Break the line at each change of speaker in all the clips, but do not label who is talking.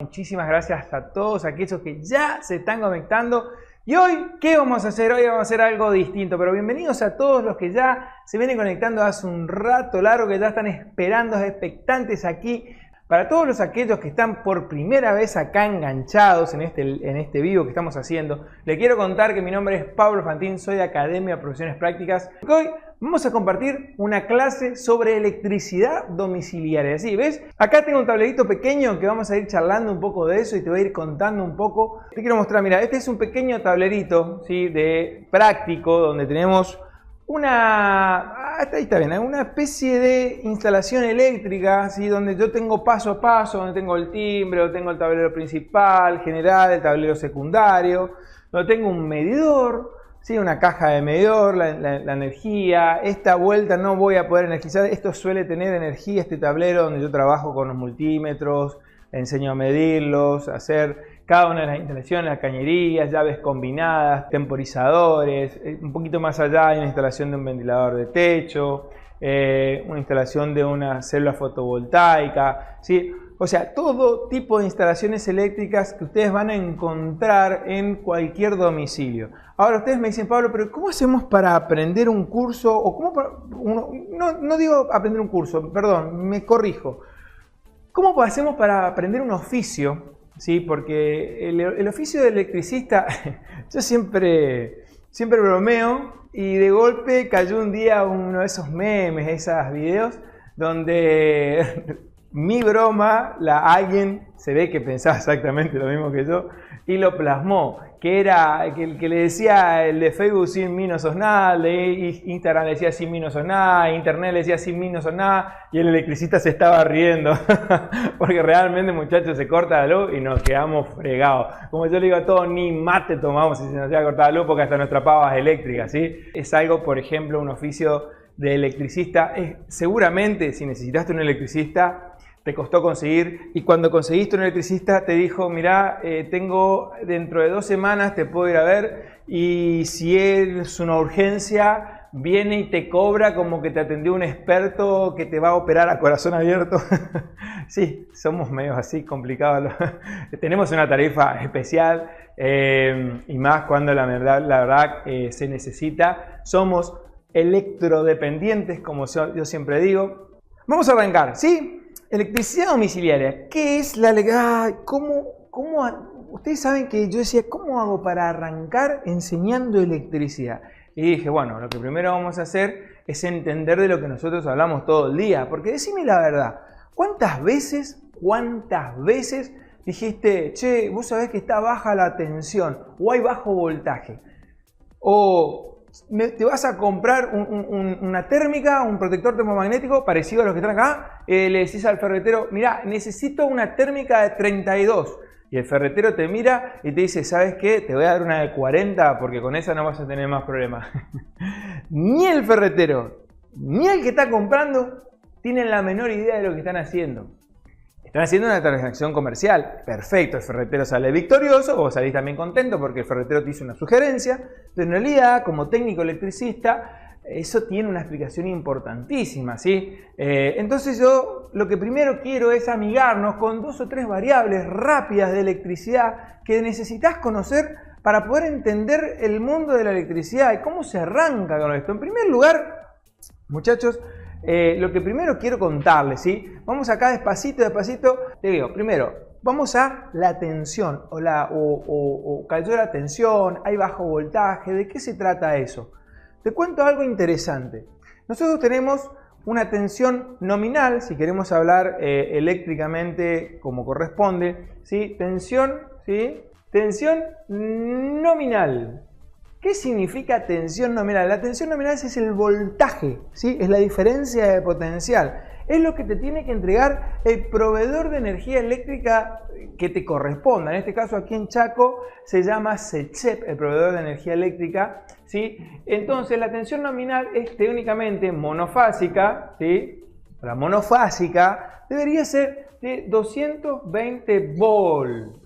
muchísimas gracias a todos aquellos que ya se están conectando. Y hoy, ¿qué vamos a hacer? Hoy vamos a hacer algo distinto, pero bienvenidos a todos los que ya se vienen conectando hace un rato largo, que ya están esperando, expectantes aquí. Para todos aquellos que están por primera vez acá enganchados en este vivo que estamos haciendo, les quiero contar que mi nombre es Pablo Fantín, soy de Academia de Profesiones Prácticas. Hoy vamos a compartir una clase sobre electricidad domiciliaria. ¿Sí? ¿Ves? Acá tengo un tablerito pequeño que vamos a ir charlando un poco de eso y te voy a ir contando un poco. Te quiero mostrar, mira, este es un pequeño tablerito, ¿sí? De práctico donde tenemos ahí está bien, una especie de instalación eléctrica, ¿sí? Donde yo tengo paso a paso, donde tengo el timbre, donde tengo el tablero principal, general, el tablero secundario, donde tengo un medidor, ¿sí? Una caja de medidor, la energía. Esta vuelta no voy a poder energizar, esto suele tener energía, este tablero donde yo trabajo con los multímetros, enseño a medirlos, a hacer cada una de las instalaciones, las cañerías, llaves combinadas, temporizadores. Un poquito más allá hay una instalación de un ventilador de techo, una instalación de una célula fotovoltaica, ¿sí? O sea, todo tipo de instalaciones eléctricas que ustedes van a encontrar en cualquier domicilio. Ahora ustedes me dicen, Pablo, pero ¿cómo hacemos para aprender un curso? No digo aprender un curso, perdón, me corrijo. ¿Cómo hacemos para aprender un oficio? ¿Sí? Porque el oficio de electricista, yo siempre bromeo, y de golpe cayó un día uno de esos memes, esos videos, donde mi broma, alguien se ve que pensaba exactamente lo mismo que yo, y lo plasmó, que era el que le decía el de Facebook: sin mí no sos nada, el de Instagram le decía: sin mí no sos nada, Internet le decía: sin mí no sos nada, y el electricista se estaba riendo, porque realmente, muchachos, se corta la luz y nos quedamos fregados. Como yo le digo a todos, ni mate tomamos si se nos llega a cortar la luz, porque hasta nuestras pavas eléctricas, ¿sí? Es algo, por ejemplo, un oficio de electricista. Seguramente, si necesitaste un electricista, te costó conseguir, y cuando conseguiste un electricista te dijo: mirá, tengo dentro de 2 semanas, te puedo ir a ver, y si es una urgencia, viene y te cobra como que te atendió un experto que te va a operar a corazón abierto. Sí, somos medio así complicados. Tenemos una tarifa especial, y más cuando la verdad se necesita. Somos electrodependientes, como yo siempre digo. Vamos a arrancar, ¿sí? Electricidad domiciliaria. ¿Qué es la electricidad? Ustedes saben que yo decía, ¿cómo hago para arrancar enseñando electricidad? Y dije, bueno, lo que primero vamos a hacer es entender de lo que nosotros hablamos todo el día. Porque decime la verdad, ¿cuántas veces dijiste: che, vos sabés que está baja la tensión, o hay bajo voltaje? O te vas a comprar una térmica, un protector termomagnético parecido a los que están acá, le decís al ferretero: mirá, necesito una térmica de 32. Y el ferretero te mira y te dice: ¿sabes qué? Te voy a dar una de 40 porque con esa no vas a tener más problemas. Ni el ferretero, ni el que está comprando tienen la menor idea de lo que están haciendo. Están haciendo una transacción comercial. Perfecto, el ferretero sale victorioso, vos salís también contento porque el ferretero te hizo una sugerencia, pero en realidad, como técnico electricista, eso tiene una explicación importantísima, ¿sí? Entonces yo lo que primero quiero es amigarnos con 2 o 3 variables rápidas de electricidad que necesitas conocer para poder entender el mundo de la electricidad y cómo se arranca con esto. En primer lugar, muchachos, lo que primero quiero contarles, ¿sí? Vamos acá despacito, te digo, primero, vamos a la tensión, o cayó la tensión, hay bajo voltaje. ¿De qué se trata eso? Te cuento algo interesante. Nosotros tenemos una tensión nominal, si queremos hablar eléctricamente como corresponde, ¿sí? Tensión nominal. ¿Qué significa tensión nominal? La tensión nominal es el voltaje, ¿sí? Es la diferencia de potencial. Es lo que te tiene que entregar el proveedor de energía eléctrica que te corresponda. En este caso, aquí en Chaco se llama SECHEP, el proveedor de energía eléctrica, ¿sí? Entonces, la tensión nominal es teóricamente monofásica, ¿sí? La monofásica debería ser de 220 volts,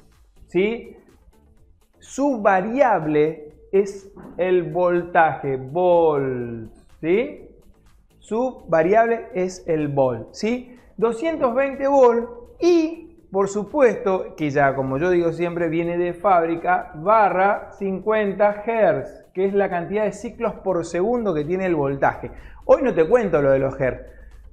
¿sí? Su variable es el voltaje, volt, ¿sí? Su variable es el volt, ¿sí? 220 volts, y por supuesto que ya, como yo digo siempre, viene de fábrica barra 50 Hz, que es la cantidad de ciclos por segundo que tiene el voltaje. Hoy no te cuento lo de los Hz,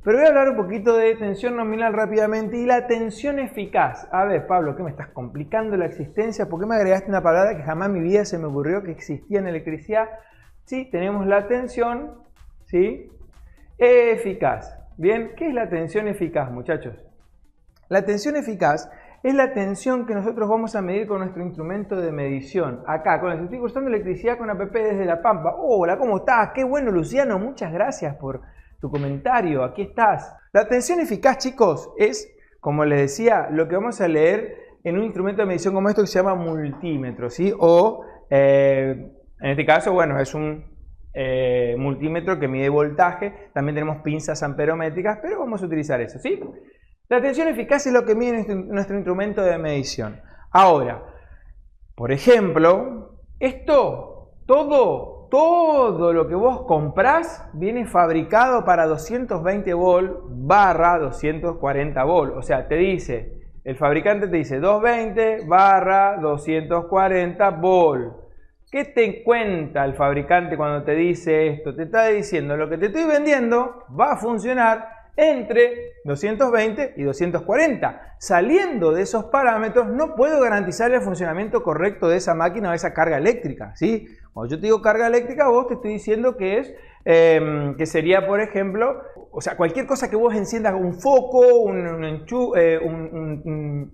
pero voy a hablar un poquito de tensión nominal rápidamente y la tensión eficaz. A ver, Pablo, ¿qué me estás complicando la existencia? ¿Por qué me agregaste una palabra que jamás en mi vida se me ocurrió que existía en electricidad? Sí, tenemos la tensión, ¿sí?, eficaz. Bien, ¿qué es la tensión eficaz, muchachos? La tensión eficaz es la tensión que nosotros vamos a medir con nuestro instrumento de medición. Acá, con el estoy cursando electricidad con APP desde La Pampa. Hola, ¿cómo estás? Qué bueno, Luciano, muchas gracias por tu comentario. Aquí estás. La tensión eficaz, chicos, es, como les decía, lo que vamos a leer en un instrumento de medición como esto que se llama multímetro, ¿sí? O, en este caso, bueno, es un multímetro que mide voltaje. También tenemos pinzas amperométricas, pero vamos a utilizar eso, ¿sí? La tensión eficaz es lo que mide nuestro instrumento de medición. Ahora, por ejemplo, esto, todo lo que vos comprás viene fabricado para 220 volt barra 240 volt. O sea, te dice, el fabricante te dice 220 barra 240 volt. ¿Qué te cuenta el fabricante cuando te dice esto? Te está diciendo, lo que te estoy vendiendo va a funcionar entre 220 y 240. Saliendo de esos parámetros, no puedo garantizar el funcionamiento correcto de esa máquina o de esa carga eléctrica, ¿sí? Cuando yo te digo carga eléctrica, vos te estoy diciendo que es, que sería, por ejemplo, o sea, cualquier cosa que vos enciendas, un foco, un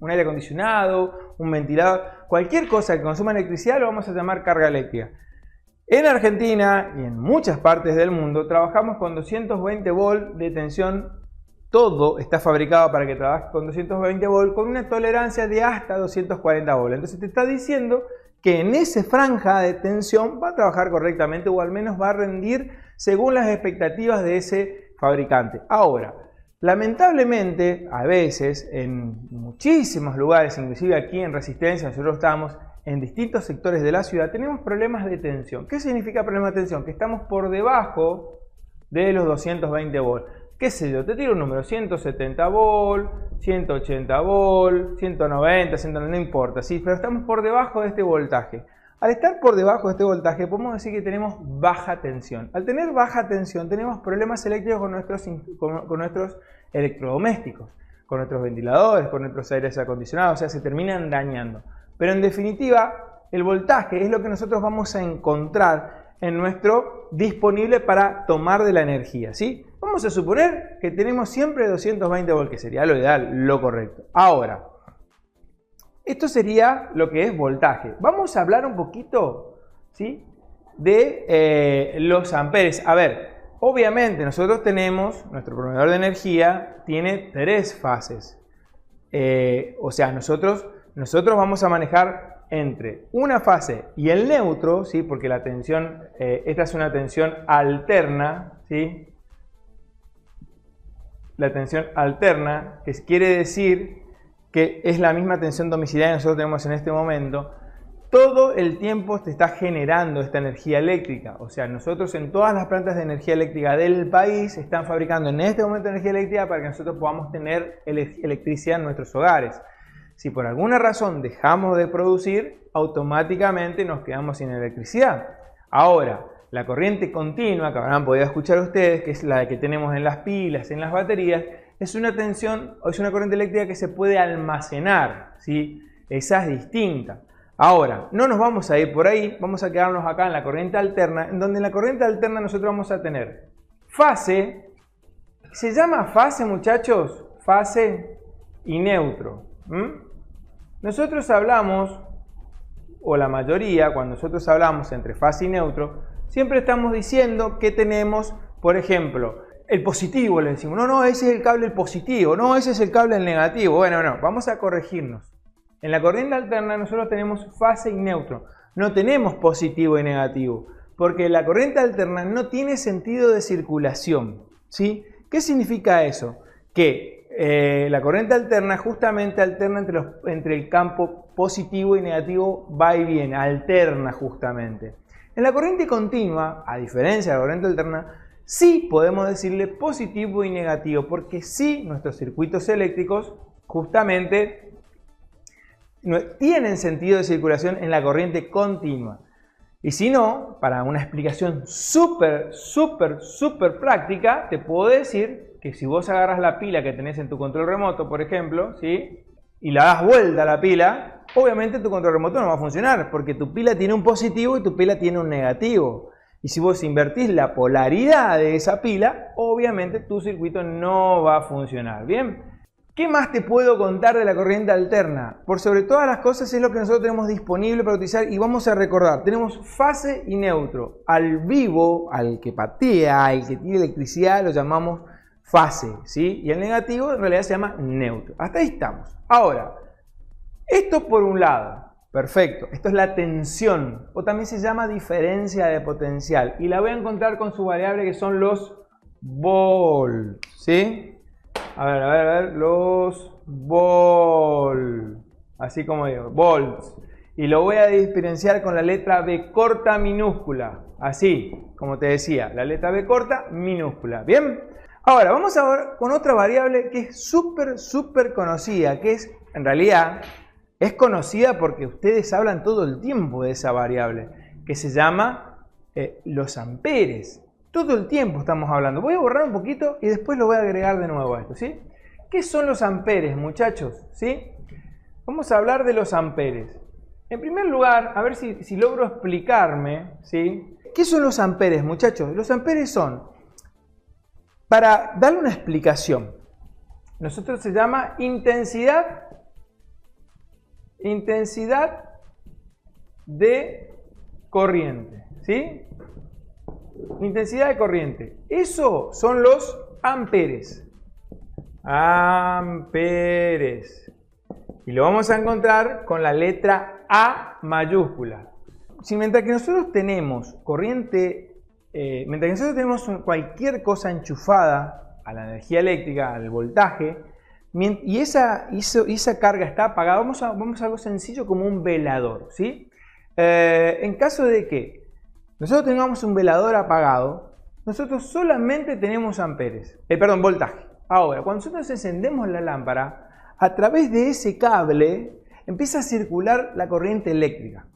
aire acondicionado, un ventilador, cualquier cosa que consuma electricidad lo vamos a llamar carga eléctrica. En Argentina y en muchas partes del mundo trabajamos con 220 volt de tensión. Todo está fabricado para que trabajes con 220 volt con una tolerancia de hasta 240 volt. Entonces te está diciendo que en esa franja de tensión va a trabajar correctamente o al menos va a rendir según las expectativas de ese fabricante. Ahora, lamentablemente, a veces en muchísimos lugares, inclusive aquí en Resistencia, nosotros estamos en distintos sectores de la ciudad, tenemos problemas de tensión. ¿Qué significa problema de tensión? Que estamos por debajo de los 220 volt. ¿Qué sé yo? Te tiro un número, 170 volt, 180 volt, 190, 190, no importa, ¿sí? Pero estamos por debajo de este voltaje. Al estar por debajo de este voltaje, podemos decir que tenemos baja tensión. Al tener baja tensión, tenemos problemas eléctricos con nuestros electrodomésticos, con nuestros ventiladores, con nuestros aires acondicionados, o sea, se terminan dañando. Pero en definitiva, el voltaje es lo que nosotros vamos a encontrar en nuestro disponible para tomar de la energía, ¿sí? Vamos a suponer que tenemos siempre 220 volt, que sería lo ideal, lo correcto. Ahora, esto sería lo que es voltaje. Vamos a hablar un poquito, ¿sí?, de los amperes. A ver, obviamente nosotros tenemos, nuestro proveedor de energía tiene 3 fases. O sea, nosotros vamos a manejar entre una fase y el neutro, ¿sí?, porque la tensión, esta es una tensión alterna, ¿sí?, la tensión alterna, que quiere decir que es la misma tensión domiciliaria que nosotros tenemos en este momento. Todo el tiempo te está generando esta energía eléctrica. O sea, nosotros en todas las plantas de energía eléctrica del país están fabricando en este momento energía eléctrica para que nosotros podamos tener electricidad en nuestros hogares. Si por alguna razón dejamos de producir, automáticamente nos quedamos sin electricidad. Ahora, la corriente continua, que habrán podido escuchar ustedes, que es la que tenemos en las pilas, en las baterías, es una tensión o es una corriente eléctrica que se puede almacenar, ¿sí? Esa es distinta. Ahora, no nos vamos a ir por ahí, vamos a quedarnos acá en la corriente alterna, en donde en la corriente alterna nosotros vamos a tener fase, se llama fase, muchachos, fase y neutro. Nosotros hablamos, o la mayoría, cuando nosotros hablamos entre fase y neutro, siempre estamos diciendo que tenemos, por ejemplo, el positivo, le decimos, no, ese es el cable el positivo, no, ese es el cable el negativo. Bueno, no, vamos a corregirnos. En la corriente alterna nosotros tenemos fase y neutro, no tenemos positivo y negativo, porque la corriente alterna no tiene sentido de circulación, ¿sí? ¿Qué significa eso? Que la corriente alterna justamente alterna entre el campo positivo y negativo, va y viene, alterna justamente. En la corriente continua, a diferencia de la corriente alterna, sí podemos decirle positivo y negativo, porque sí nuestros circuitos eléctricos justamente no tienen sentido de circulación en la corriente continua. Y si no, para una explicación súper práctica, te puedo decir que si vos agarras la pila que tenés en tu control remoto, por ejemplo, ¿sí?, y la das vuelta a la pila, obviamente tu control remoto no va a funcionar, porque tu pila tiene un positivo y tu pila tiene un negativo. Y si vos invertís la polaridad de esa pila, obviamente tu circuito no va a funcionar. ¿Bien? ¿Qué más te puedo contar de la corriente alterna? Por sobre todas las cosas es lo que nosotros tenemos disponible para utilizar y vamos a recordar. Tenemos fase y neutro. Al vivo, al que patea, al que tiene electricidad, lo llamamos fase, ¿sí? Y el negativo en realidad se llama neutro. Hasta ahí estamos. Ahora, esto por un lado. Perfecto. Esto es la tensión, o también se llama diferencia de potencial. Y la voy a encontrar con su variable que son los volts, ¿sí? A ver, los volts. Así como digo, volts. Y lo voy a diferenciar con la letra B corta minúscula. Así, como te decía, la letra B corta minúscula. ¿Bien? Ahora, vamos a ver con otra variable que es súper conocida, que es, en realidad, es conocida porque ustedes hablan todo el tiempo de esa variable, que se llama los amperes. Todo el tiempo estamos hablando. Voy a borrar un poquito y después lo voy a agregar de nuevo a esto, ¿sí? ¿Qué son los amperes, muchachos? ¿Sí? Vamos a hablar de los amperes. En primer lugar, a ver si logro explicarme, ¿sí? ¿Qué son los amperes, muchachos? Los amperes son, para darle una explicación, nosotros se llama intensidad de corriente, ¿sí? Intensidad de corriente. Eso son los amperes. Amperes. Y lo vamos a encontrar con la letra A mayúscula. Si mientras que nosotros tenemos corriente, mientras que nosotros tenemos cualquier cosa enchufada a la energía eléctrica, al voltaje, y esa carga está apagada, vamos a algo sencillo como un velador, ¿sí? En caso de que nosotros tengamos un velador apagado, nosotros solamente tenemos amperes, voltaje. Ahora, cuando nosotros encendemos la lámpara, a través de ese cable empieza a circular la corriente eléctrica,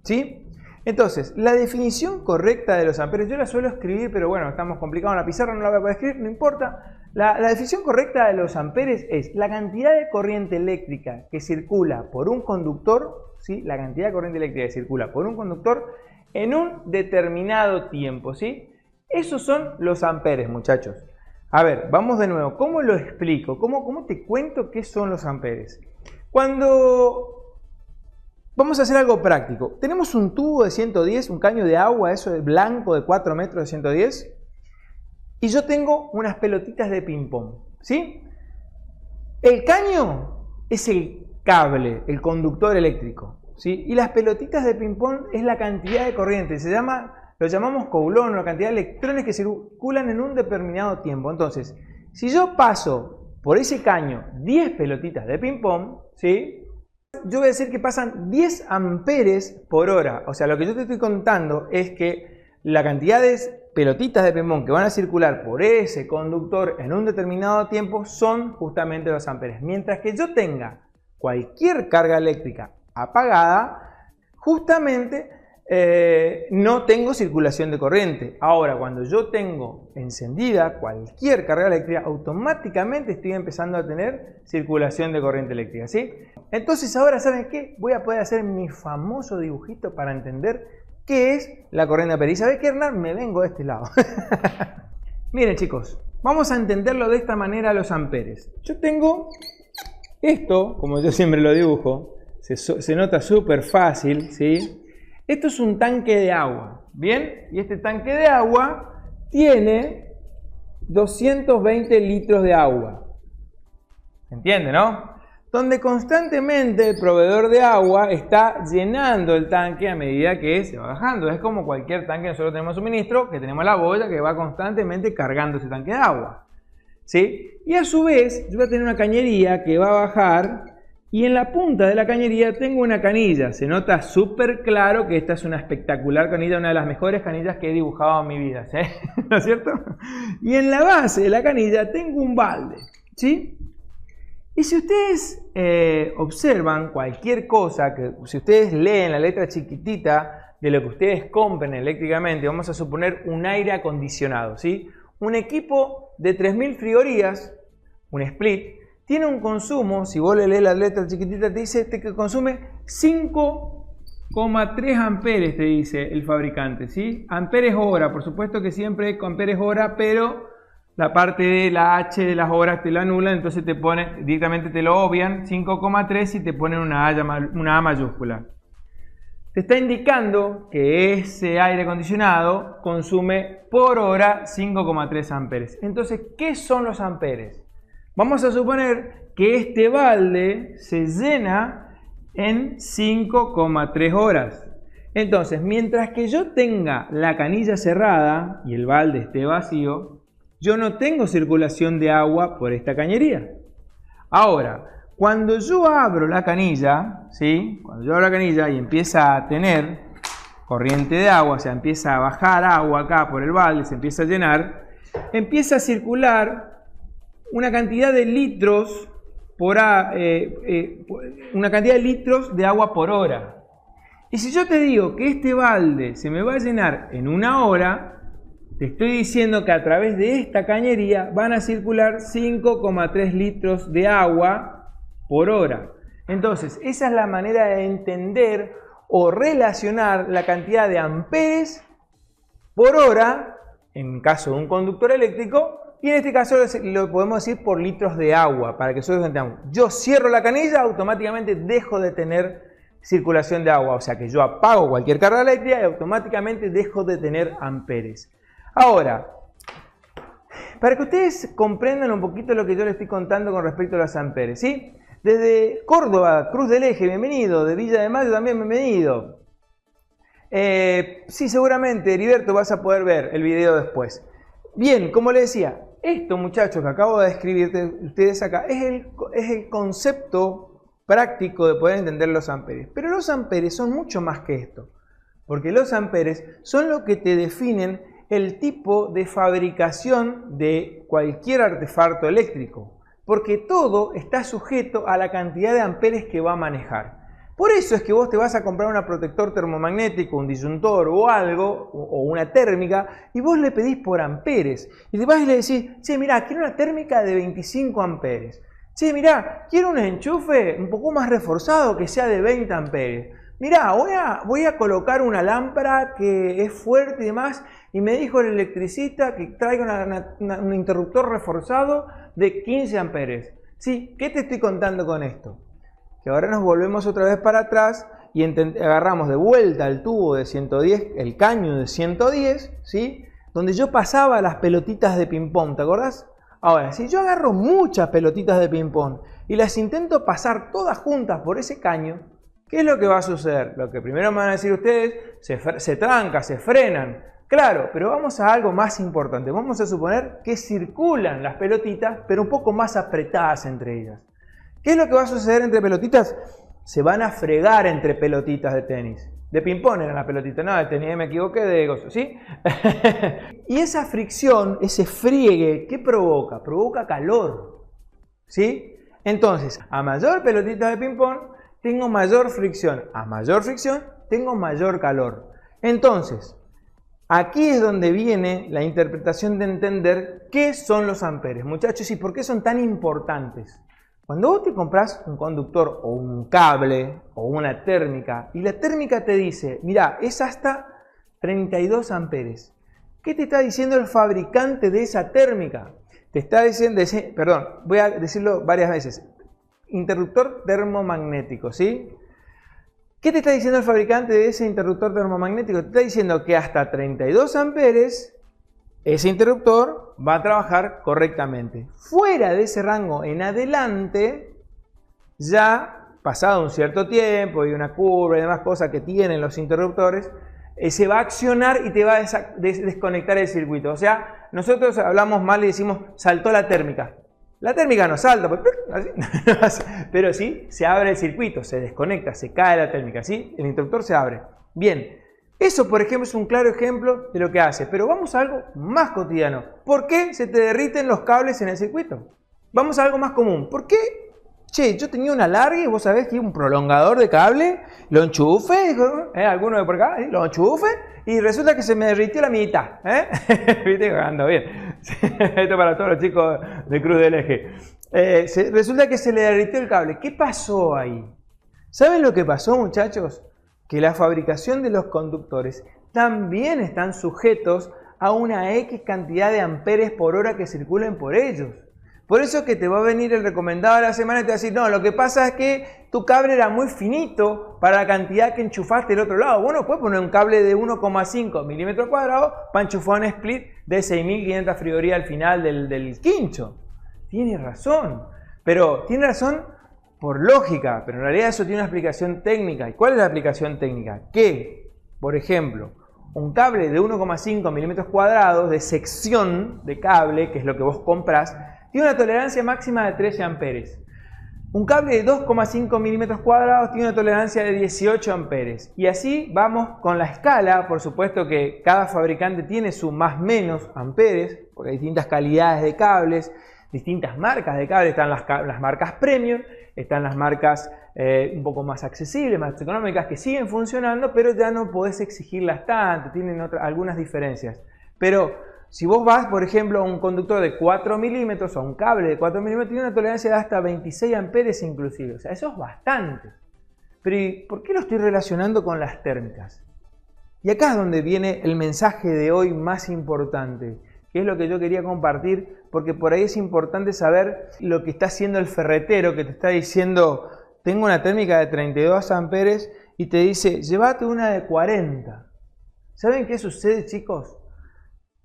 ¿sí? Entonces, la definición correcta de los amperes, yo la suelo escribir, pero bueno, estamos complicados en la pizarra, no la voy a poder escribir, no importa. La definición correcta de los amperes es la cantidad de corriente eléctrica que circula por un conductor, ¿sí? La cantidad de corriente eléctrica que circula por un conductor en un determinado tiempo, ¿sí? Esos son los amperes, muchachos. A ver, vamos de nuevo. ¿Cómo lo explico? ¿Cómo te cuento qué son los amperes? Vamos a hacer algo práctico. Tenemos un tubo de 110, un caño de agua, eso de blanco de 4 metros de 110. Y yo tengo unas pelotitas de ping-pong, ¿sí? El caño es el cable, el conductor eléctrico, ¿sí? Y las pelotitas de ping-pong es la cantidad de corriente. Lo llamamos Coulomb, la cantidad de electrones que circulan en un determinado tiempo. Entonces, si yo paso por ese caño 10 pelotitas de ping-pong, ¿sí? Yo voy a decir que pasan 10 amperes por hora. O sea, lo que yo te estoy contando es que la cantidad de pelotitas de ping-pong que van a circular por ese conductor en un determinado tiempo son justamente los amperes. Mientras que yo tenga cualquier carga eléctrica apagada, justamente no tengo circulación de corriente. Ahora, cuando yo tengo encendida cualquier carga eléctrica, automáticamente estoy empezando a tener circulación de corriente eléctrica, ¿sí? Entonces ahora, ¿saben qué? Voy a poder hacer mi famoso dibujito para entender qué es la corriente amperera. Y ¿sabe qué, Hernán? Me vengo de este lado. Miren, chicos, vamos a entenderlo de esta manera los amperes. Yo tengo esto, como yo siempre lo dibujo, se nota súper fácil, ¿sí? Esto es un tanque de agua, ¿bien? Y este tanque de agua tiene 220 litros de agua. ¿Se entiende, no? Donde constantemente el proveedor de agua está llenando el tanque a medida que se va bajando. Es como cualquier tanque que nosotros tenemos suministro, que tenemos la boya que va constantemente cargando ese tanque de agua, ¿sí? Y a su vez, yo voy a tener una cañería que va a bajar. Y en la punta de la cañería tengo una canilla. Se nota súper claro que esta es una espectacular canilla, una de las mejores canillas que he dibujado en mi vida, ¿sí? ¿No es cierto? Y en la base de la canilla tengo un balde, ¿sí? Y si ustedes observan cualquier cosa, que si ustedes leen la letra chiquitita de lo que ustedes compren eléctricamente, vamos a suponer un aire acondicionado, ¿sí? Un equipo de 3000 frigorías, un split, tiene un consumo, si vos le lees la letra chiquitita, te dice que consume 5,3 amperes, te dice el fabricante, ¿sí? Amperes hora, por supuesto que siempre con amperes hora, pero la parte de la H de las horas te la anulan, entonces te pone, directamente te lo obvian, 5,3 y te ponen una A mayúscula. Te está indicando que ese aire acondicionado consume por hora 5,3 amperes. Entonces, ¿qué son los amperes? Vamos a suponer que este balde se llena en 5,3 horas. Entonces, mientras que yo tenga la canilla cerrada y el balde esté vacío, yo no tengo circulación de agua por esta cañería. Ahora, cuando yo abro la canilla, ¿sí? Cuando yo abro la canilla y empieza a tener corriente de agua, o sea, empieza a bajar agua acá por el balde, se empieza a llenar, empieza a circular una cantidad de litros una cantidad de litros de agua por hora. Y si yo te digo que este balde se me va a llenar en una hora, te estoy diciendo que a través de esta cañería van a circular 5,3 litros de agua por hora. Entonces, esa es la manera de entender o relacionar la cantidad de amperes por hora, en caso de un conductor eléctrico, y en este caso lo podemos decir por litros de agua, para que nosotros entendamos. Yo cierro la canilla, automáticamente dejo de tener circulación de agua, o sea que yo apago cualquier carga eléctrica y automáticamente dejo de tener amperes. Ahora, para que ustedes comprendan un poquito lo que yo les estoy contando con respecto a los amperes, ¿sí? Desde Córdoba, Cruz del Eje, bienvenido. De Villa de Mayo también, bienvenido. Sí, seguramente, Heriberto, vas a poder ver el video después. Bien, como les decía, esto, muchachos, que acabo de describirte ustedes acá, es el concepto práctico de poder entender los amperes. Pero los amperes son mucho más que esto. Porque los amperes son lo que te definen el tipo de fabricación de cualquier artefacto eléctrico, porque todo está sujeto a la cantidad de amperes que va a manejar. Por eso es que vos te vas a comprar un protector termomagnético, un disyuntor o algo, o una térmica, y vos le pedís por amperes. Y te vas y le decís, che, mirá, quiero una térmica de 25 amperes. Che, mirá, quiero un enchufe un poco más reforzado que sea de 20 amperes. Mirá, voy a colocar una lámpara que es fuerte y demás, y me dijo el electricista que traiga un interruptor reforzado de 15 amperes. ¿Sí? ¿Qué te estoy contando con esto? Que ahora nos volvemos otra vez para atrás y agarramos de vuelta el tubo de 110, el caño de 110, ¿sí? Donde yo pasaba las pelotitas de ping-pong, ¿te acordás? Ahora, si yo agarro muchas pelotitas de ping-pong y las intento pasar todas juntas por ese caño, ¿qué es lo que va a suceder? Lo que primero me van a decir ustedes, se tranca, se frenan. Claro, pero vamos a algo más importante. Vamos a suponer que circulan las pelotitas, pero un poco más apretadas entre ellas. ¿Qué es lo que va a suceder entre pelotitas? Se van a fregar entre pelotitas de tenis. De ping-pong eran las pelotitas, no, de tenis me equivoqué de gozo, ¿sí? Y esa fricción, ese friegue, ¿qué provoca? Provoca calor, ¿sí? Entonces, a mayor pelotita de ping-pong, tengo mayor fricción. A mayor fricción, tengo mayor calor. Entonces, aquí es donde viene la interpretación de entender qué son los amperes, muchachos, y por qué son tan importantes. Cuando vos te compras un conductor o un cable o una térmica y la térmica te dice, mira, es hasta 32 amperes. ¿Qué te está diciendo el fabricante de esa térmica? Te está diciendo, perdón, voy a decirlo varias veces, interruptor termomagnético, ¿sí? ¿Qué te está diciendo el fabricante de ese interruptor termomagnético? Te está diciendo que hasta 32 amperes ese interruptor va a trabajar correctamente. Fuera de ese rango en adelante, ya pasado un cierto tiempo y una curva y demás cosas que tienen los interruptores, se va a accionar y te va a desconectar el circuito. O sea, nosotros hablamos mal y decimos saltó la térmica. La térmica no salta, pero sí se abre el circuito, se desconecta, se cae la térmica, ¿sí? El interruptor se abre. Bien, eso por ejemplo es un claro ejemplo de lo que hace, pero vamos a algo más cotidiano. ¿Por qué se te derriten los cables en el circuito? Vamos a algo más común. ¿Por qué che, yo tenía una larga y vos sabés que un prolongador de cable, lo enchufe, alguno de por acá, lo enchufe y resulta que se me derritió la mitad. Viste, ando bien. Esto para todos los chicos de Cruz del Eje. Resulta que se le derritió el cable. ¿Qué pasó ahí? ¿Saben lo que pasó, muchachos? Que la fabricación de los conductores también están sujetos a una X cantidad de amperes por hora que circulen por ellos. Por eso que te va a venir el recomendado de la semana y te va a decir, no, lo que pasa es que tu cable era muy finito para la cantidad que enchufaste del otro lado. Bueno, puedes poner un cable de 1,5 milímetros cuadrados para enchufar un split de 6500 frigorías al final del quincho. Tiene razón, pero tiene razón por lógica, pero en realidad eso tiene una explicación técnica. ¿Y cuál es la explicación técnica? Que, por ejemplo, un cable de 1,5 milímetros cuadrados de sección de cable, que es lo que vos compras, tiene una tolerancia máxima de 13 amperes. Un cable de 2,5 milímetros cuadrados tiene una tolerancia de 18 amperes. Y así vamos con la escala. Por supuesto que cada fabricante tiene su más menos amperes, porque hay distintas calidades de cables, distintas marcas de cables. Están las marcas premium, están las marcas un poco más accesibles, más económicas, que siguen funcionando, pero ya no podés exigirlas tanto, tienen algunas diferencias. Pero si vos vas, por ejemplo, a un conductor de 4 milímetros o a un cable de 4 milímetros, tiene una tolerancia de hasta 26 amperes inclusive. O sea, eso es bastante. Pero ¿y por qué lo estoy relacionando con las térmicas? Y acá es donde viene el mensaje de hoy más importante, que es lo que yo quería compartir, porque por ahí es importante saber lo que está haciendo el ferretero, que te está diciendo, tengo una térmica de 32 amperes y te dice, llévate una de 40. ¿Saben qué sucede, chicos?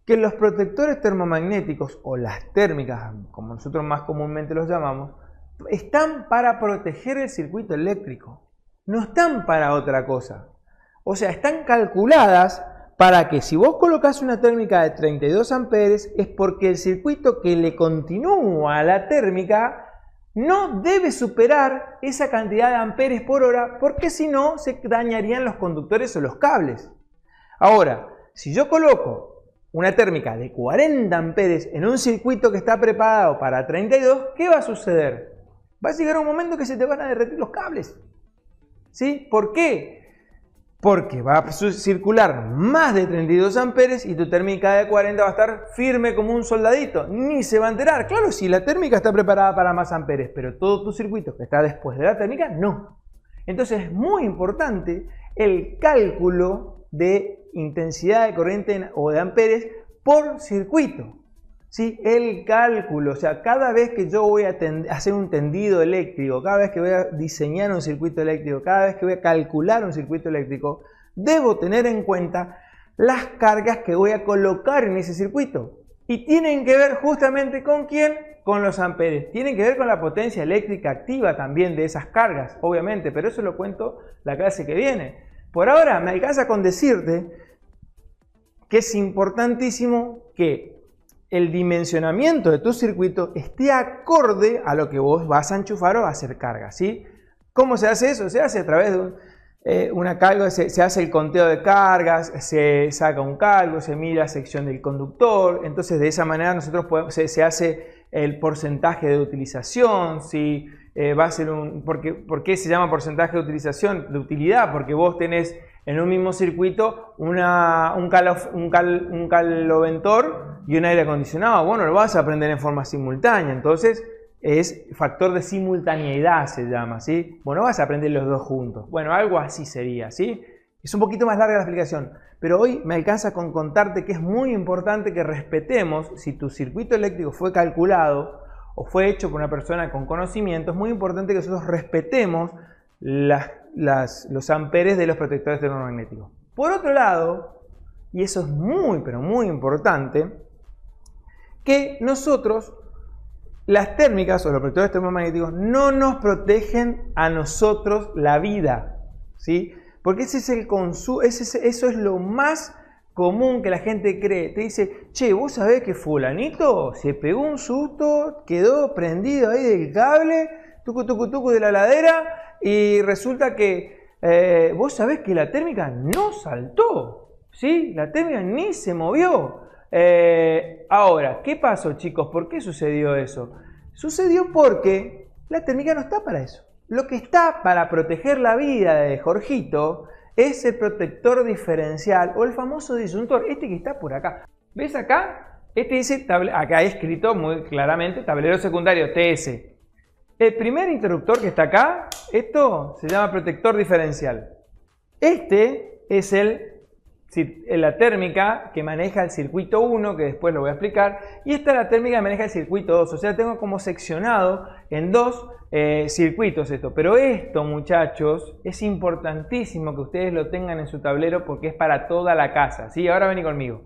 Que los protectores termomagnéticos o las térmicas, como nosotros más comúnmente los llamamos, están para proteger el circuito eléctrico, no están para otra cosa. O sea, están calculadas para que si vos colocás una térmica de 32 amperes es porque el circuito que le continúa a la térmica no debe superar esa cantidad de amperes por hora, porque si no se dañarían los conductores o los cables. Ahora, si yo coloco una térmica de 40 amperes en un circuito que está preparado para 32, ¿qué va a suceder? Va a llegar un momento que se te van a derretir los cables. ¿Sí? ¿Por qué? Porque va a circular más de 32 amperes y tu térmica de 40 va a estar firme como un soldadito. Ni se va a enterar. Claro, si la térmica está preparada para más amperes, pero todo tu circuito que está después de la térmica, no. Entonces es muy importante el cálculo de intensidad de corriente o de amperes por circuito. ¿Sí? El cálculo, o sea, cada vez que yo voy a hacer un tendido eléctrico, cada vez que voy a diseñar un circuito eléctrico, cada vez que voy a calcular un circuito eléctrico, debo tener en cuenta las cargas que voy a colocar en ese circuito. Y tienen que ver justamente ¿con quién? Con los amperes. Tienen que ver con la potencia eléctrica activa también de esas cargas, obviamente, pero eso lo cuento la clase que viene. Por ahora me alcanza con decirte que es importantísimo que el dimensionamiento de tu circuito esté acorde a lo que vos vas a enchufar o a hacer carga, ¿sí? ¿Cómo se hace eso? Se hace a través de una carga, se hace el conteo de cargas, se saca un cálculo, se mide la sección del conductor, entonces de esa manera nosotros se hace el porcentaje de utilización, ¿sí? Va a ser ¿por qué se llama porcentaje de utilización? De utilidad, porque vos tenés en un mismo circuito un caloventor y un aire acondicionado. Bueno, lo vas a aprender en forma simultánea, entonces es factor de simultaneidad se llama, ¿sí? Bueno, vas a aprender los dos juntos. Bueno, algo así sería, ¿sí? Es un poquito más larga la explicación, pero hoy me alcanza con contarte que es muy importante que respetemos, si tu circuito eléctrico fue calculado o fue hecho por una persona con conocimiento, es muy importante que nosotros respetemos los amperes de los protectores termomagnéticos. Por otro lado, y eso es muy, pero muy importante, que nosotros, las térmicas o los protectores termomagnéticos, no nos protegen a nosotros la vida, ¿sí? Porque ese es el consumo, eso es lo más común que la gente cree. Te dice, che, ¿vos sabés que fulanito se pegó un susto, quedó prendido ahí del cable, tucu tucu tucu de la ladera, y resulta que vos sabés que la térmica no saltó, ¿sí? La térmica ni se movió. Ahora, ¿qué pasó, chicos? ¿Por qué sucedió eso? Sucedió porque La térmica no está para eso. Lo que está para proteger la vida de Jorgito es el protector diferencial o el famoso disyuntor, este que está por acá. ¿Ves acá? Este dice, acá he escrito muy claramente, tablero secundario TS. El primer interruptor que está acá, esto se llama protector diferencial. Este es la térmica que maneja el circuito 1, que después lo voy a explicar, y esta es la térmica que maneja el circuito 2, o sea, tengo como seccionado en dos circuitos esto. Pero esto, muchachos, es importantísimo que ustedes lo tengan en su tablero porque es para toda la casa, ¿sí? Ahora vení conmigo.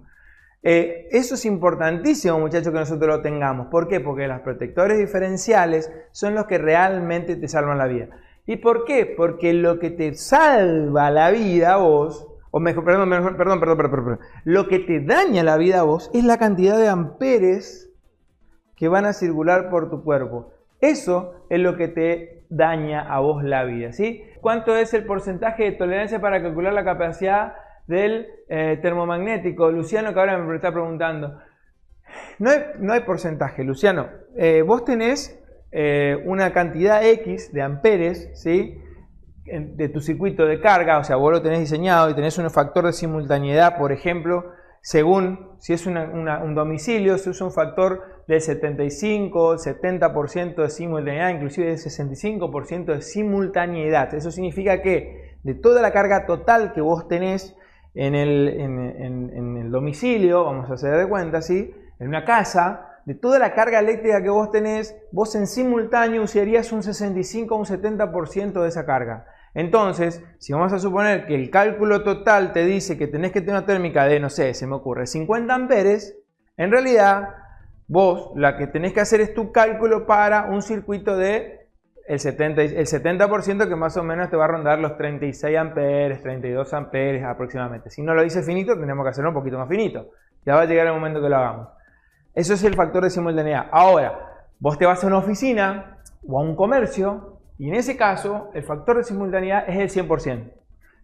Eso es importantísimo, muchachos, que nosotros lo tengamos. ¿Por qué? Porque los protectores diferenciales son los que realmente te salvan la vida. ¿Y por qué? Porque lo que te salva la vida a vos, o mejor, perdón, lo que te daña la vida a vos es la cantidad de amperes que van a circular por tu cuerpo. Eso es lo que te daña a vos la vida, ¿sí? ¿Cuánto es el porcentaje de tolerancia para calcular la capacidad del termomagnético? Luciano, que ahora me está preguntando. No hay porcentaje, Luciano. Vos tenés una cantidad X de amperes, ¿sí? De tu circuito de carga, o sea, vos lo tenés diseñado y tenés un factor de simultaneidad, por ejemplo, según si es un domicilio, se usa un factor del 75, 70% de simultaneidad, inclusive del 65% de simultaneidad. Eso significa que de toda la carga total que vos tenés en el domicilio, vamos a hacer de cuenta, ¿sí? En una casa, de toda la carga eléctrica que vos tenés, vos en simultáneo usarías un 65 o un 70% de esa carga. Entonces, si vamos a suponer que el cálculo total te dice que tenés que tener una térmica de, no sé, se me ocurre, 50 amperes, en realidad vos la que tenés que hacer es tu cálculo para un circuito de el 70% que más o menos te va a rondar los 36 amperes, 32 amperes aproximadamente. Si no lo dice finito, tenemos que hacerlo un poquito más finito. Ya va a llegar el momento que lo hagamos. Eso es el factor de simultaneidad. Ahora, vos te vas a una oficina o a un comercio y en ese caso el factor de simultaneidad es el 100%.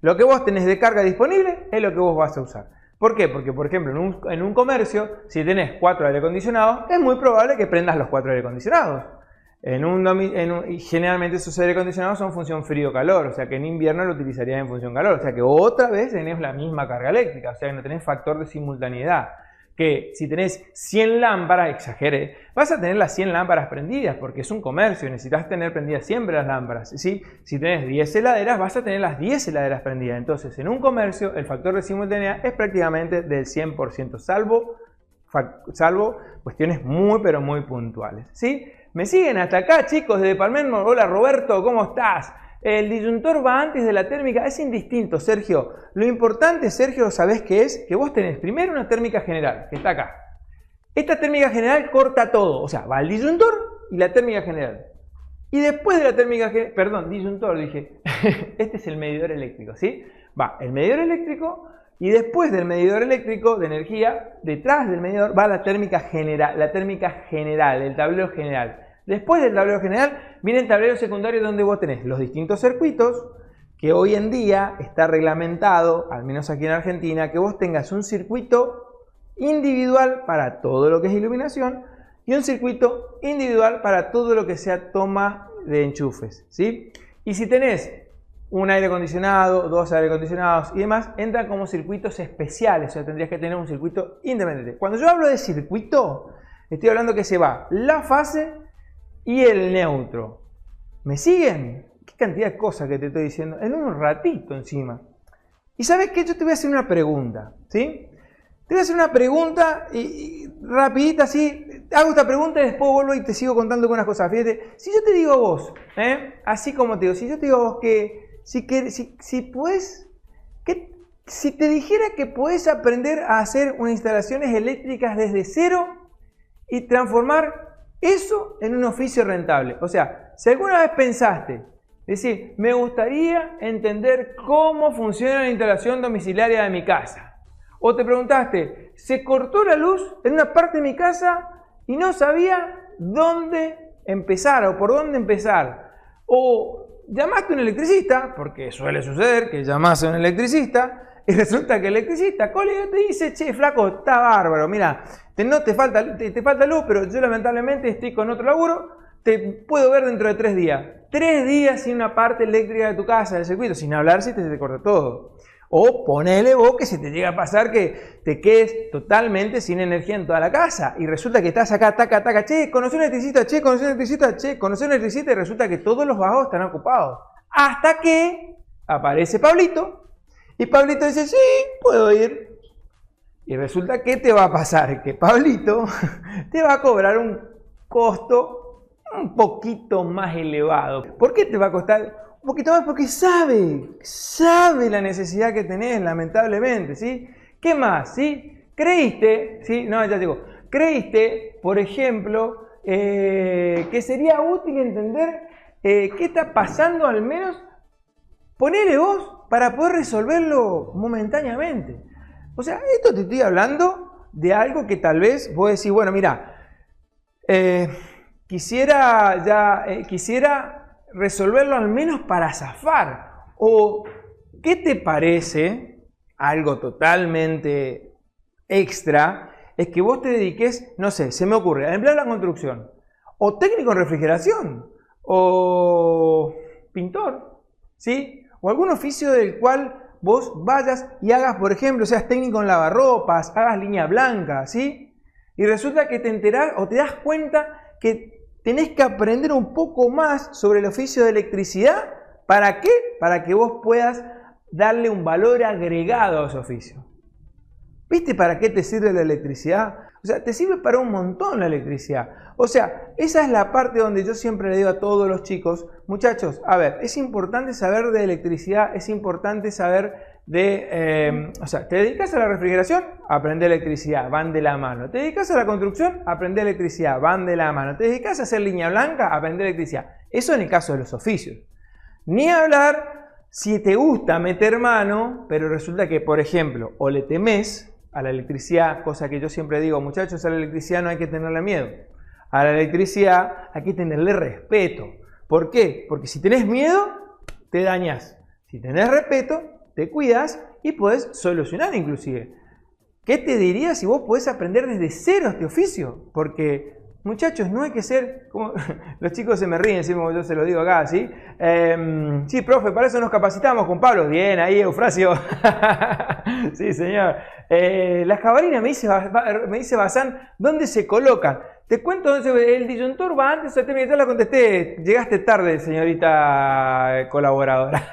Lo que vos tenés de carga disponible es lo que vos vas a usar. ¿Por qué? Porque, por ejemplo, en un comercio, si tenés 4 aire acondicionados, es muy probable que prendas los 4 aire acondicionados. Y generalmente esos aire acondicionados son función frío-calor, o sea que en invierno lo utilizarías en función calor, o sea que otra vez tenés la misma carga eléctrica, o sea que no tenés factor de simultaneidad. Que si tenés 100 lámparas, exageré, vas a tener las 100 lámparas prendidas porque es un comercio y necesitas tener prendidas siempre las lámparas, ¿sí? Si tenés 10 heladeras, vas a tener las 10 heladeras prendidas. Entonces, en un comercio, el factor de simultaneidad es prácticamente del 100%, salvo cuestiones muy, pero muy puntuales, ¿sí? ¿Me siguen hasta acá, chicos, desde Palmermo? Hola, Roberto, ¿cómo estás? El disyuntor va antes de la térmica, es indistinto, Sergio. Lo importante, Sergio, ¿sabés qué es? Que vos tenés primero una térmica general, que está acá. Esta térmica general corta todo, o sea, va el disyuntor y la térmica general. Y después de la térmica general, perdón, disyuntor, dije, este es el medidor eléctrico, ¿sí? Va el medidor eléctrico y después del medidor eléctrico de energía, detrás del medidor va la térmica general, el tablero general. Después del tablero general viene el tablero secundario donde vos tenés los distintos circuitos que hoy en día está reglamentado, al menos aquí en Argentina, que vos tengas un circuito individual para todo lo que es iluminación y un circuito individual para todo lo que sea toma de enchufes, ¿sí? Y si tenés un aire acondicionado, 2 aire acondicionados y demás, entran como circuitos especiales, o sea, tendrías que tener un circuito independiente. Cuando yo hablo de circuito, estoy hablando que se va la fase y el neutro. ¿Me siguen? Qué cantidad de cosas que te estoy diciendo en un ratito encima. Y ¿sabes qué? Yo te voy a hacer una pregunta, ¿sí? Te voy a hacer una pregunta y rapidita así. Hago esta pregunta y después vuelvo y te sigo contando algunas cosas. Fíjate, si yo te digo a vos, así como te digo, si yo te digo a vos que si te dijera que podés aprender a hacer unas instalaciones eléctricas desde cero y transformar eso en un oficio rentable. O sea, si alguna vez pensaste, decir, me gustaría entender cómo funciona la instalación domiciliaria de mi casa. O te preguntaste, se cortó la luz en una parte de mi casa y no sabía dónde empezar o por dónde empezar. O llamaste a un electricista, porque suele suceder que llamás a un electricista y resulta que el electricista, colega, te dice, che, flaco, está bárbaro, mira, te falta luz, pero yo lamentablemente estoy con otro laburo, te puedo ver dentro de 3 días. 3 días sin una parte eléctrica de tu casa, del circuito, sin hablar si te corta todo. O ponele vos que se te llega a pasar que te quedes totalmente sin energía en toda la casa. Y resulta que estás acá, taca, taca, che, conocí un electricista, che, conocí un electricista, che, conocí un electricista, y resulta que todos los bajos están ocupados. Hasta que aparece Pablito, y Pablito dice, sí, puedo ir. Y resulta que te va a pasar que Pablito te va a cobrar un costo un poquito más elevado. ¿Por qué te va a costar un poquito más? Porque sabe la necesidad que tenés, lamentablemente, ¿sí? ¿Qué más? ¿Sí? Creíste, ¿sí? No, ya digo, creíste, por ejemplo, que sería útil entender qué está pasando, al menos ponele vos para poder resolverlo momentáneamente. O sea, esto te estoy hablando de algo que tal vez vos decís, bueno, mira, quisiera resolverlo al menos para zafar. O, ¿qué te parece? Algo totalmente extra es que vos te dediques, no sé, se me ocurre, a emplear la construcción, o técnico en refrigeración, o pintor, ¿sí? O algún oficio del cual vos vayas y hagas, por ejemplo, seas técnico en lavarropas, hagas línea blanca, ¿sí? Y resulta que te enterás o te das cuenta que tenés que aprender un poco más sobre el oficio de electricidad. ¿Para qué? Para que vos puedas darle un valor agregado a ese oficio. ¿Viste para qué te sirve la electricidad? O sea, te sirve para un montón la electricidad. O sea, esa es la parte donde yo siempre le digo a todos los chicos, muchachos, a ver, es importante saber de electricidad, es importante saber de... o sea, ¿te dedicas a la refrigeración? Aprende electricidad, van de la mano. ¿Te dedicas a la construcción? Aprende electricidad, van de la mano. ¿Te dedicas a hacer línea blanca? Aprende electricidad. Eso en el caso de los oficios. Ni hablar si te gusta meter mano, pero resulta que, por ejemplo, o le temes a la electricidad, cosa que yo siempre digo, muchachos, a la electricidad no hay que tenerle miedo. A la electricidad hay que tenerle respeto. ¿Por qué? Porque si tenés miedo, te dañas. Si tenés respeto, te cuidas y podés solucionar inclusive. ¿Qué te diría si vos podés aprender desde cero este oficio? Porque, muchachos, no hay que ser... como los chicos se me ríen, ¿sí? Como yo se lo digo acá, ¿sí? Sí, profe, para eso nos capacitamos con Pablo. Bien, ahí, Eufrasio. Sí, señor. Las jabalinas, me dice Bazán, ¿dónde se colocan? Te cuento dónde el disyuntor va antes o después. Ya la contesté. Llegaste tarde, señorita colaboradora.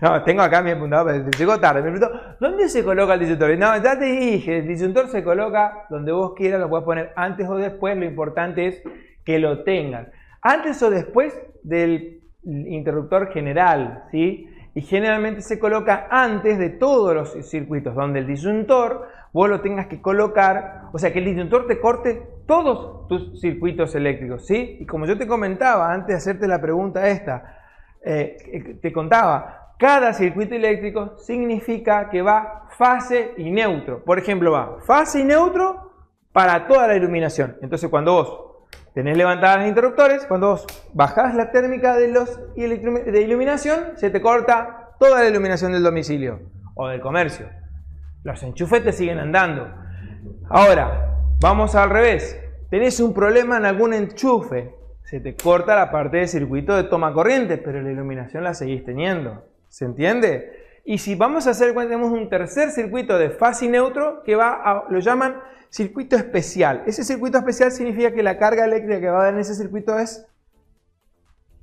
No, tengo acá mi apuntado, pero llegó tarde. Me preguntó, ¿dónde se coloca el disyuntor? No, ya te dije, el disyuntor se coloca donde vos quieras, lo puedes poner antes o después, lo importante es que lo tengas. Antes o después del interruptor general, ¿sí? Y generalmente se coloca antes de todos los circuitos, donde el disyuntor vos lo tengas que colocar, o sea, que el disyuntor te corte todos tus circuitos eléctricos, ¿sí? Y como yo te comentaba antes de hacerte la pregunta esta, te contaba, cada circuito eléctrico significa que va fase y neutro. Por ejemplo, va fase y neutro para toda la iluminación. Entonces, cuando vos tenés levantadas los interruptores, cuando vos bajás la térmica de iluminación, se te corta toda la iluminación del domicilio o del comercio. Los enchufes te siguen andando. Ahora, vamos al revés. Tenés un problema en algún enchufe. Se te corta la parte del circuito de toma corriente, pero la iluminación la seguís teniendo. ¿Se entiende? Y si vamos a hacer, tenemos un tercer circuito de fase y neutro que lo llaman circuito especial. Ese circuito especial significa que la carga eléctrica que va a dar en ese circuito es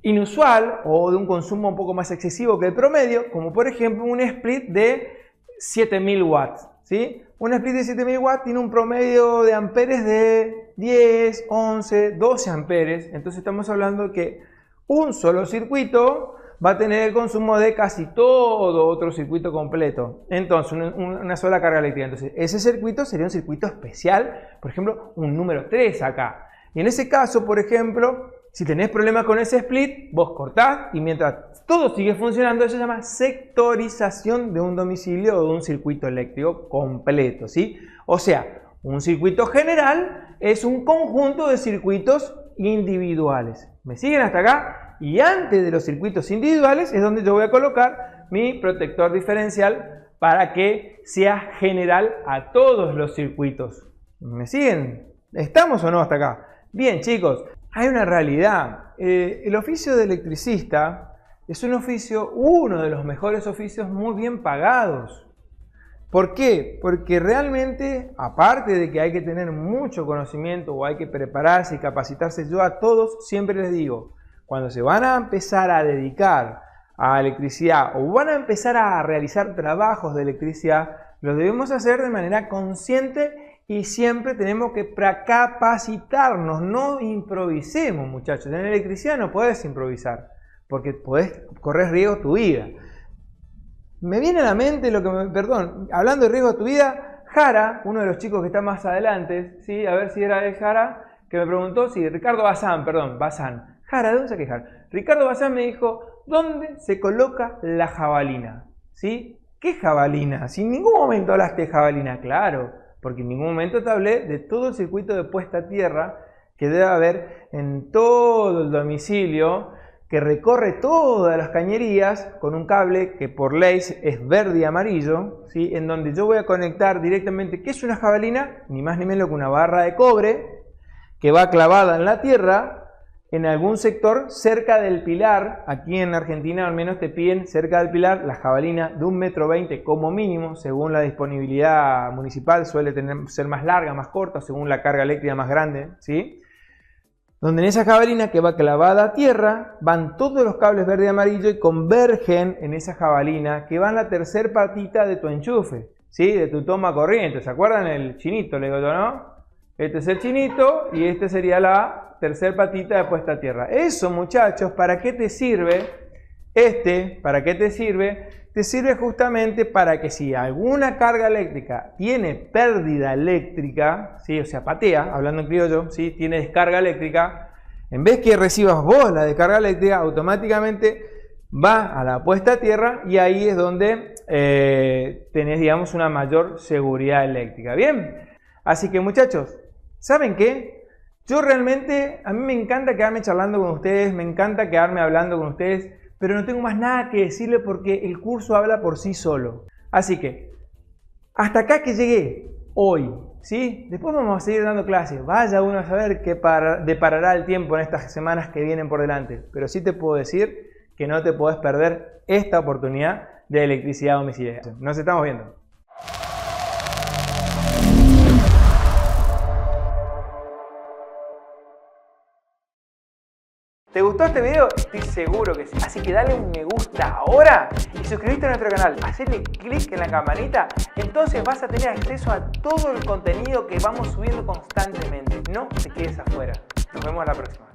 inusual o de un consumo un poco más excesivo que el promedio, como por ejemplo un split de 7000 watts. ¿Sí? Un split de 7000 watts tiene un promedio de amperes de 10, 11, 12 amperes. Entonces estamos hablando de que un solo circuito va a tener el consumo de casi todo otro circuito completo. Entonces, una sola carga eléctrica. Entonces, ese circuito sería un circuito especial, por ejemplo, un número 3 acá. Y en ese caso, por ejemplo, si tenés problemas con ese split, vos cortás y mientras todo sigue funcionando, eso se llama sectorización de un domicilio o de un circuito eléctrico completo, ¿sí? O sea, un circuito general es un conjunto de circuitos individuales. ¿Me siguen hasta acá? Y antes de los circuitos individuales es donde yo voy a colocar mi protector diferencial para que sea general a todos los circuitos. ¿Me siguen? ¿Estamos o no hasta acá? Bien, chicos, hay una realidad. El oficio de electricista es un oficio, uno de los mejores oficios muy bien pagados. ¿Por qué? Porque realmente, aparte de que hay que tener mucho conocimiento o hay que prepararse y capacitarse, yo a todos siempre les digo, cuando se van a empezar a dedicar a electricidad o van a empezar a realizar trabajos de electricidad, los debemos hacer de manera consciente y siempre tenemos que capacitarnos, no improvisemos, muchachos. En electricidad no puedes improvisar porque puedes correr riesgo tu vida. Me viene a la mente hablando de riesgo de tu vida, Jara, uno de los chicos que está más adelante, ¿sí? A ver si era de Jara, que me preguntó, sí, Ricardo Bazán. Jara, ¿de dónde saqué Jara? Ricardo Bazán me dijo, ¿dónde se coloca la jabalina? ¿Sí? ¿Qué jabalina? Si en ningún momento hablaste de jabalina, claro, porque en ningún momento te hablé de todo el circuito de puesta a tierra que debe haber en todo el domicilio, que recorre todas las cañerías con un cable que por ley es verde y amarillo, ¿sí? En donde yo voy a conectar directamente, ¿qué es una jabalina? Ni más ni menos que una barra de cobre que va clavada en la tierra en algún sector cerca del pilar. Aquí en Argentina al menos te piden cerca del pilar la jabalina de 1,20 m como mínimo, según la disponibilidad municipal, suele ser más larga, más corta, según la carga eléctrica más grande, ¿sí? Donde en esa jabalina que va clavada a tierra, van todos los cables verde y amarillo y convergen en esa jabalina que va en la tercer patita de tu enchufe, ¿sí? De tu toma corriente. ¿Se acuerdan el chinito? Le digo yo, ¿no? Este es el chinito y este sería la tercer patita de puesta a tierra. Eso, muchachos, ¿para qué te sirve? ¿Para qué te sirve? Te sirve justamente para que si alguna carga eléctrica tiene pérdida eléctrica, ¿sí? O sea, patea, hablando en criollo, ¿sí? Tiene descarga eléctrica, en vez que recibas vos la descarga eléctrica, automáticamente va a la puesta a tierra y ahí es donde tenés, digamos, una mayor seguridad eléctrica. Bien, así que muchachos, ¿saben qué? Yo realmente, a mí me encanta quedarme charlando con ustedes, me encanta quedarme hablando con ustedes, pero no tengo más nada que decirle porque el curso habla por sí solo. Así que, hasta acá que llegué hoy, ¿sí? Después vamos a seguir dando clases. Vaya uno a saber qué deparará el tiempo en estas semanas que vienen por delante. Pero sí te puedo decir que no te podés perder esta oportunidad de electricidad domiciliaria. Nos estamos viendo. ¿Te gustó este video? Estoy seguro que sí. Así que dale un me gusta ahora y suscríbete a nuestro canal. Hacele clic en la campanita. Entonces vas a tener acceso a todo el contenido que vamos subiendo constantemente. No te quedes afuera. Nos vemos la próxima.